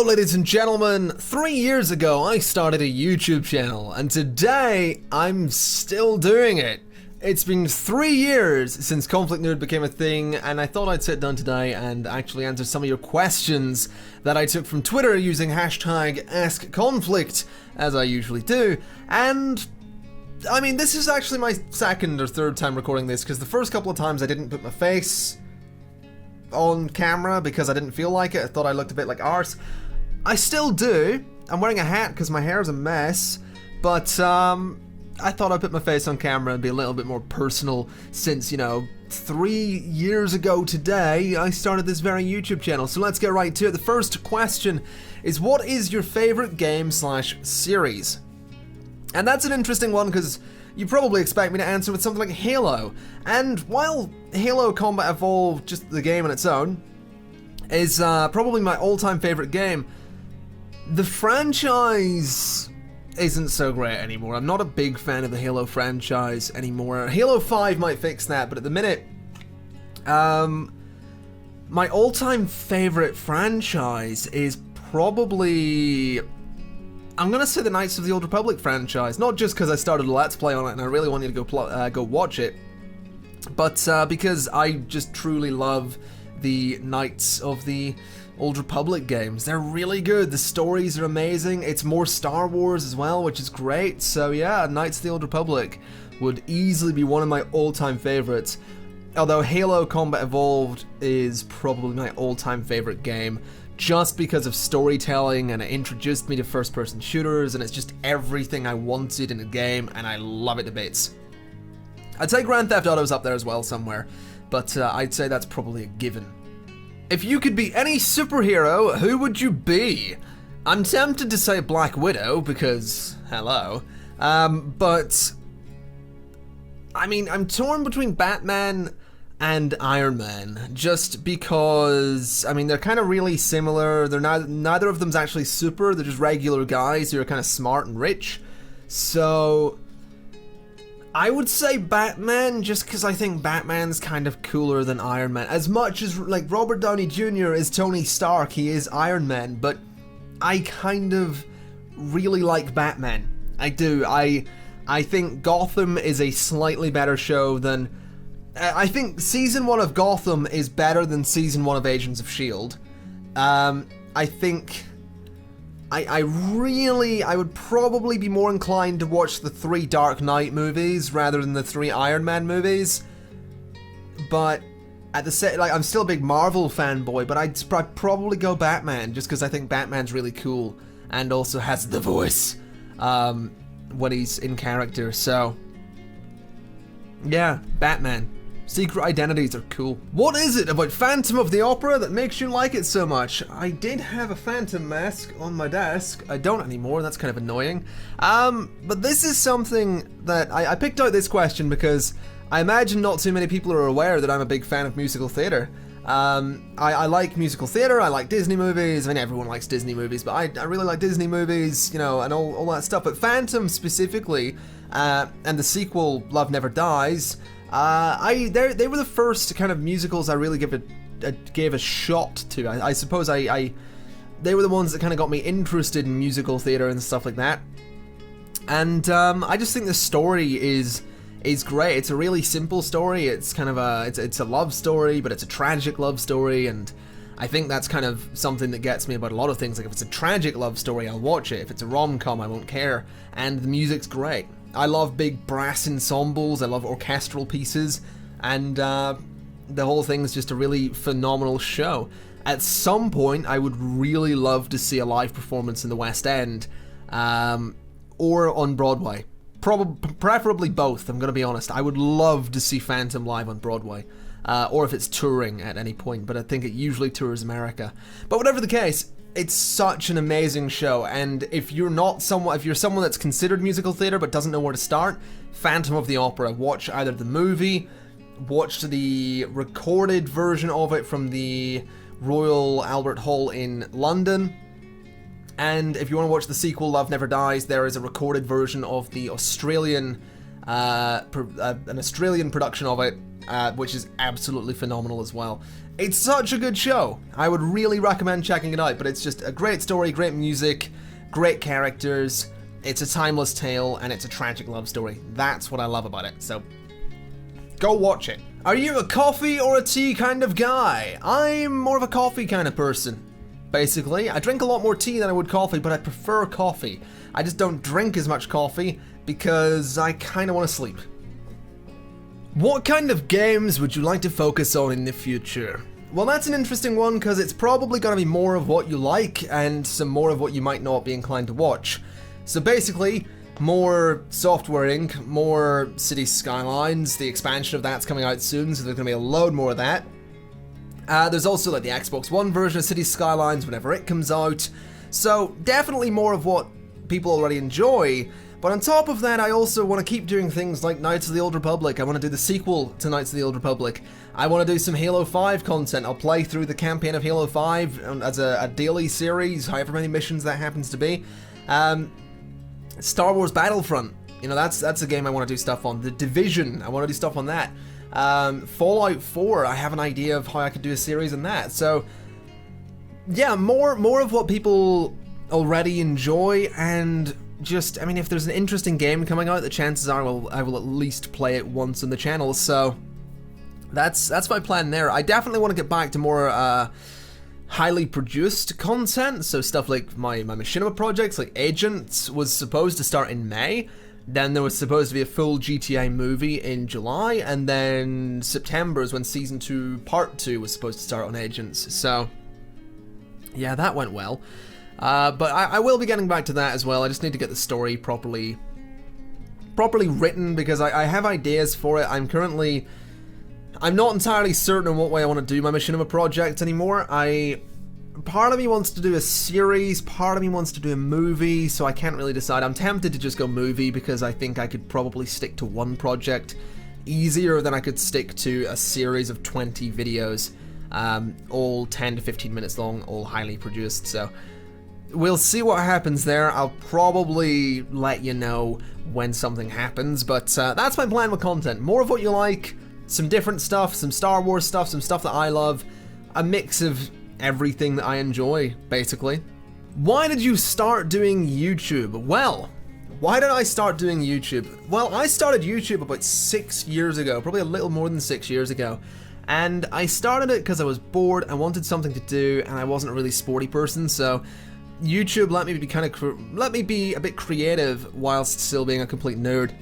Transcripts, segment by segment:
Hello ladies and gentlemen, 3 years ago I started a YouTube channel, and today I'm still doing it. It's been 3 years since ConflictNerd became a thing, and I thought I'd sit down today and actually answer some of your questions that I took from Twitter using hashtag AskConflict, as I usually do. And I mean, this is actually my second or third time recording this, because the first couple of times I didn't put my face on camera because I didn't feel like it. I thought I looked a bit like arse. I still do. I'm wearing a hat because my hair is a mess, but I thought I'd put my face on camera and be a little bit more personal since, you know, 3 years ago today I started this very YouTube channel. So let's get right to it. The first question is, what is your favorite game slash series? And that's an interesting one because you probably expect me to answer with something like Halo. And while Halo Combat Evolved, just the game on its own, is probably my all-time favorite game, the franchise isn't so great anymore. I'm not a big fan of the Halo franchise anymore. Halo 5 might fix that, but at the minute, my all-time favorite franchise is probably, I'm gonna say the Knights of the Old Republic franchise, not just because I started a Let's Play on it and I really want you to go watch it, but because I just truly love the Knights of the Old Republic games. They're really good, the stories are amazing, it's more Star Wars as well, which is great. So yeah, Knights of the Old Republic would easily be one of my all-time favorites. Although Halo Combat Evolved is probably my all-time favorite game, just because of storytelling, and it introduced me to first-person shooters, and it's just everything I wanted in a game, and I love it to bits. I'd say Grand Theft Auto's up there as well somewhere, but I'd say that's probably a given. If you could be any superhero, who would you be? I'm tempted to say Black Widow, because, hello, but I mean, I'm torn between Batman and Iron Man, just because, I mean, they're kind of really similar. They're neither of them's actually super, they're just regular guys who are kind of smart and rich. So I would say Batman, just because I think Batman's kind of cooler than Iron Man. As much as, like, Robert Downey Jr. is Tony Stark, he is Iron Man, but I kind of really like Batman. I do. I think Gotham is a slightly better show than, I think season 1 of Gotham is better than season 1 of Agents of S.H.I.E.L.D. I think I would probably be more inclined to watch the 3 Dark Knight movies rather than the 3 Iron Man movies. But at the same, like, I'm still a big Marvel fanboy, but I'd probably go Batman just because I think Batman's really cool and also has the voice when he's in character. So yeah, Batman. Secret identities are cool. What is it about Phantom of the Opera that makes you like it so much? I did have a Phantom mask on my desk. I don't anymore, that's kind of annoying. But this is something that I picked out this question because I imagine not too many people are aware that I'm a big fan of musical theater. I like musical theater, I like Disney movies. I mean, everyone likes Disney movies, but I really like Disney movies, you know, and all that stuff. But Phantom specifically, and the sequel, Love Never Dies, they were the first kind of musicals I really gave a shot to. I suppose they were the ones that kind of got me interested in musical theater and stuff like that. And I just think the story is great. It's a really simple story. It's kind of it's a love story, but it's a tragic love story, and I think that's kind of something that gets me about a lot of things. Like, if it's a tragic love story, I'll watch it. If it's a rom-com, I won't care. And the music's great. I love big brass ensembles, I love orchestral pieces, and the whole thing's just a really phenomenal show. At some point, I would really love to see a live performance in the West End, or on Broadway. Preferably both, I'm gonna be honest. I would love to see Phantom live on Broadway, or if it's touring at any point, but I think it usually tours America. But whatever the case, it's such an amazing show, and if you're someone that's considered musical theater but doesn't know where to start, Phantom of the Opera. Watch either the movie, watch the recorded version of it from the Royal Albert Hall in London, and if you want to watch the sequel, Love Never Dies, there is a recorded version of the Australian, an Australian production of it, which is absolutely phenomenal as well. It's such a good show. I would really recommend checking it out, but it's just a great story, great music, great characters. It's a timeless tale, and it's a tragic love story. That's what I love about it, so go watch it. Are you a coffee or a tea kind of guy? I'm more of a coffee kind of person, basically. I drink a lot more tea than I would coffee, but I prefer coffee. I just don't drink as much coffee because I kind of want to sleep. What kind of games would you like to focus on in the future? Well, that's an interesting one because it's probably going to be more of what you like and some more of what you might not be inclined to watch. So basically, more Software Inc., more City Skylines, the expansion of that's coming out soon, so there's going to be a load more of that. There's also like the Xbox One version of City Skylines whenever it comes out, so definitely more of what people already enjoy. But on top of that, I also want to keep doing things like Knights of the Old Republic. I want to do the sequel to Knights of the Old Republic. I want to do some Halo 5 content. I'll play through the campaign of Halo 5 as a daily series, however many missions that happens to be. Star Wars Battlefront, you know, that's a game I want to do stuff on. The Division, I want to do stuff on that. Fallout 4, I have an idea of how I could do a series on that. So, yeah, more of what people already enjoy, and just, I mean, if there's an interesting game coming out, the chances are I will at least play it once on the channel, so that's my plan there. I definitely want to get back to more highly produced content, so stuff like my machinima projects, like Agents was supposed to start in May, then there was supposed to be a full GTA movie in July, and then September is when Season 2 Part 2 was supposed to start on Agents, so yeah, that went well. But I will be getting back to that as well. I just need to get the story properly written, because I have ideas for it. I'm not entirely certain on what way I want to do my machinima project anymore. Part of me wants to do a series, part of me wants to do a movie, so I can't really decide. I'm tempted to just go movie because I think I could probably stick to one project easier than I could stick to a series of 20 videos, all 10 to 15 minutes long, all highly produced, so we'll see what happens there. I'll probably let you know when something happens, but that's my plan with content. More of what you like, some different stuff, some Star Wars stuff, some stuff that I love, a mix of everything that I enjoy, basically. Why did you start doing YouTube? Well, why did I start doing YouTube? Well, I started YouTube about 6 years ago, probably a little more than 6 years ago. And I started it because I was bored, I wanted something to do, and I wasn't a really sporty person, so YouTube let me be a bit creative whilst still being a complete nerd.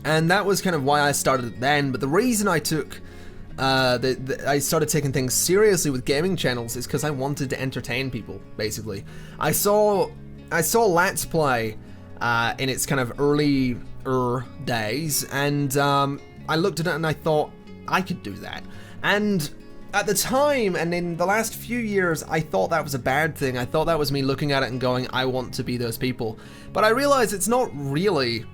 And that was kind of why I started it then, but the reason I took I started taking things seriously with gaming channels is because I wanted to entertain people, basically. I saw Let's Play in its kind of early days, and I looked at it and I thought, I could do that. And at the time, and in the last few years, I thought that was a bad thing. I thought that was me looking at it and going, I want to be those people. But I realized it's not really.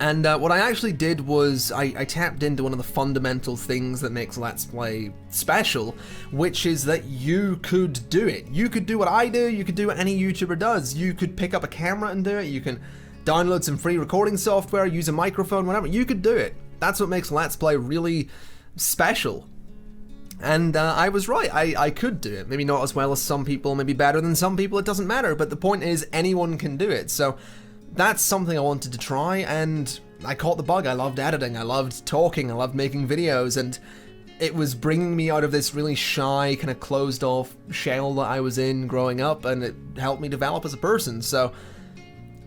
And what I actually did was I tapped into one of the fundamental things that makes Let's Play special, which is that you could do it. You could do what I do, you could do what any YouTuber does. You could pick up a camera and do it, you can download some free recording software, use a microphone, whatever, you could do it. That's what makes Let's Play really special. And I was right, I could do it. Maybe not as well as some people, maybe better than some people, it doesn't matter, but the point is anyone can do it. So that's something I wanted to try, and I caught the bug. I loved editing, I loved talking, I loved making videos, and it was bringing me out of this really shy, kind of closed off shell that I was in growing up, and it helped me develop as a person. So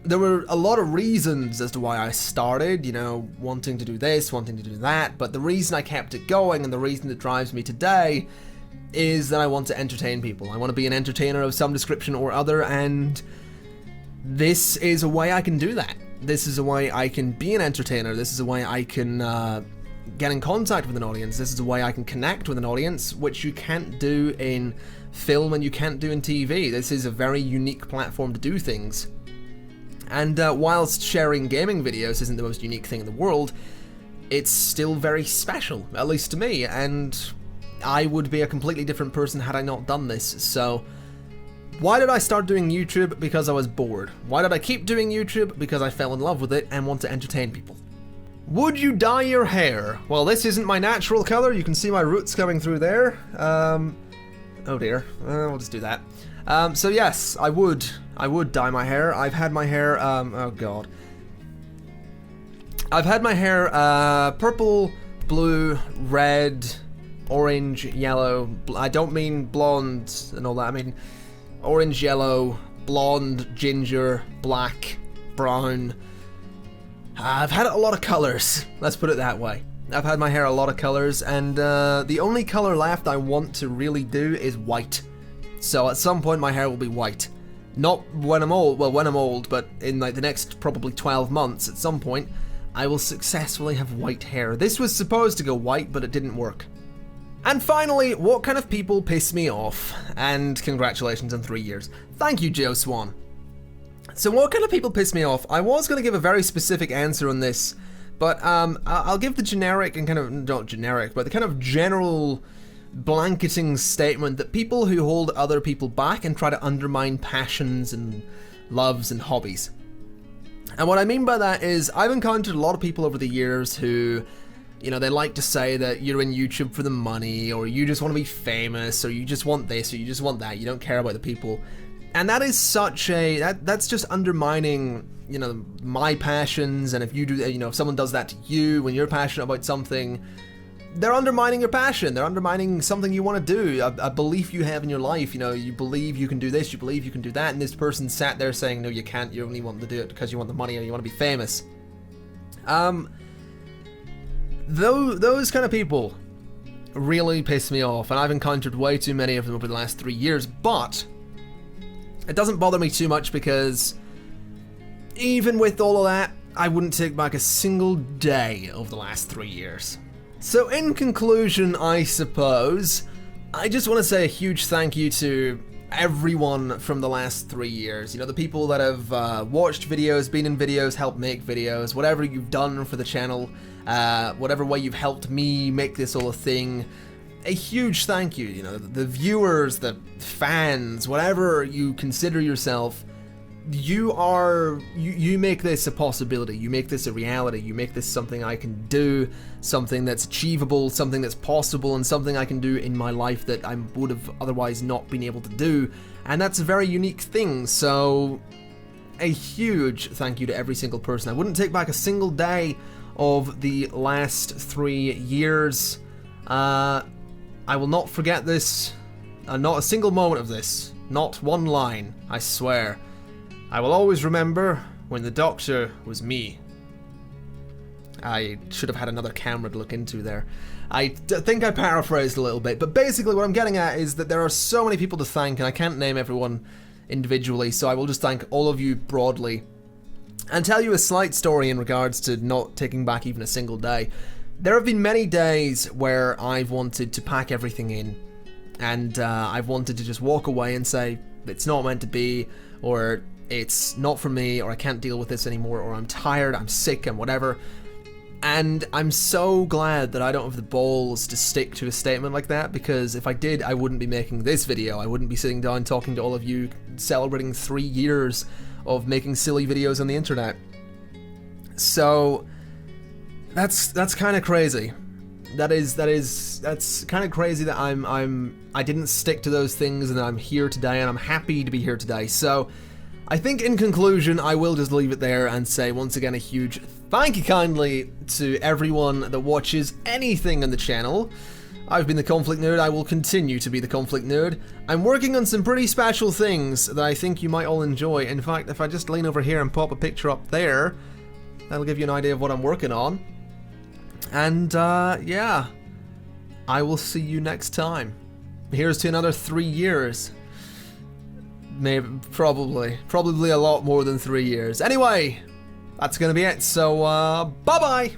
there were a lot of reasons as to why I started, you know, wanting to do this, wanting to do that, but the reason I kept it going and the reason that drives me today is that I want to entertain people. I want to be an entertainer of some description or other, and this is a way I can do that. This is a way I can be an entertainer. This is a way I can get in contact with an audience. This is a way I can connect with an audience, which you can't do in film and you can't do in TV. This is a very unique platform to do things. And whilst sharing gaming videos isn't the most unique thing in the world, it's still very special, at least to me, and I would be a completely different person had I not done this. So why did I start doing YouTube? Because I was bored. Why did I keep doing YouTube? Because I fell in love with it and want to entertain people. Would you dye your hair? Well, this isn't my natural color. You can see my roots coming through there. Oh dear. We'll just do that. So yes, I would dye my hair. I've had my hair, oh god. I've had my hair, purple, blue, red, orange, yellow. I don't mean blonde and all that. I mean orange, yellow, blonde, ginger, black, brown. I've had a lot of colors, let's put it that way. I've had my hair a lot of colors, and the only color left I want to really do is white. So at some point my hair will be white. Not when I'm old, well, when I'm old, but in like the next probably 12 months at some point, I will successfully have white hair. This was supposed to go white, but it didn't work. And finally, what kind of people piss me off? And congratulations on 3 years. Thank you, Joe Swan. So what kind of people piss me off? I was going to give a very specific answer on this, but I'll give the generic and kind of, not generic, but the kind of general blanketing statement that people who hold other people back and try to undermine passions and loves and hobbies. And what I mean by that is I've encountered a lot of people over the years who, you know, they like to say that you're in YouTube for the money, or you just want to be famous, or you just want this, or you just want that, you don't care about the people. And that is such a, that's just undermining, you know, my passions. And if you do, you know, if someone does that to you when you're passionate about something, they're undermining your passion. They're undermining something you want to do, a belief you have in your life. You know, you believe you can do this, you believe you can do that, and this person sat there saying, no, you can't, you only want to do it because you want the money or you want to be famous. Those kind of people really piss me off, and I've encountered way too many of them over the last 3 years, but it doesn't bother me too much because even with all of that, I wouldn't take back a single day of the last 3 years. So in conclusion, I suppose, I just want to say a huge thank you to everyone from the last 3 years. You know, the people that have watched videos, been in videos, helped make videos, whatever you've done for the channel, whatever way you've helped me make this all a thing. A huge thank you, you know, the viewers, the fans, whatever you consider yourself, you make this a possibility, you make this a reality, you make this something I can do, something that's achievable, something that's possible, and something I can do in my life that I would have otherwise not been able to do, and that's a very unique thing. So a huge thank you to every single person. I wouldn't take back a single day of the last 3 years. I will not forget this, not a single moment of this, not one line, I swear. I will always remember when the doctor was me. I should have had another camera to look into there. I think I paraphrased a little bit, but basically what I'm getting at is that there are so many people to thank, and I can't name everyone individually, so I will just thank all of you broadly. And tell you a slight story in regards to not taking back even a single day. There have been many days where I've wanted to pack everything in, and I've wanted to just walk away and say, it's not meant to be, or it's not for me, or I can't deal with this anymore, or I'm tired, I'm sick, and whatever. And I'm so glad that I don't have the balls to stick to a statement like that, because if I did, I wouldn't be making this video. I wouldn't be sitting down talking to all of you, celebrating 3 years of making silly videos on the internet. So that's kind of crazy. That's kind of crazy that I didn't stick to those things, and that I'm here today, and I'm happy to be here today. So I think in conclusion, I will just leave it there and say once again a huge thank you kindly to everyone that watches anything on the channel. I've been the Conflict Nerd, I will continue to be the Conflict Nerd. I'm working on some pretty special things that I think you might all enjoy. In fact, if I just lean over here and pop a picture up there, that'll give you an idea of what I'm working on. And yeah, I will see you next time. Here's to another 3 years. Maybe, probably a lot more than 3 years. Anyway, that's gonna be it, so bye-bye!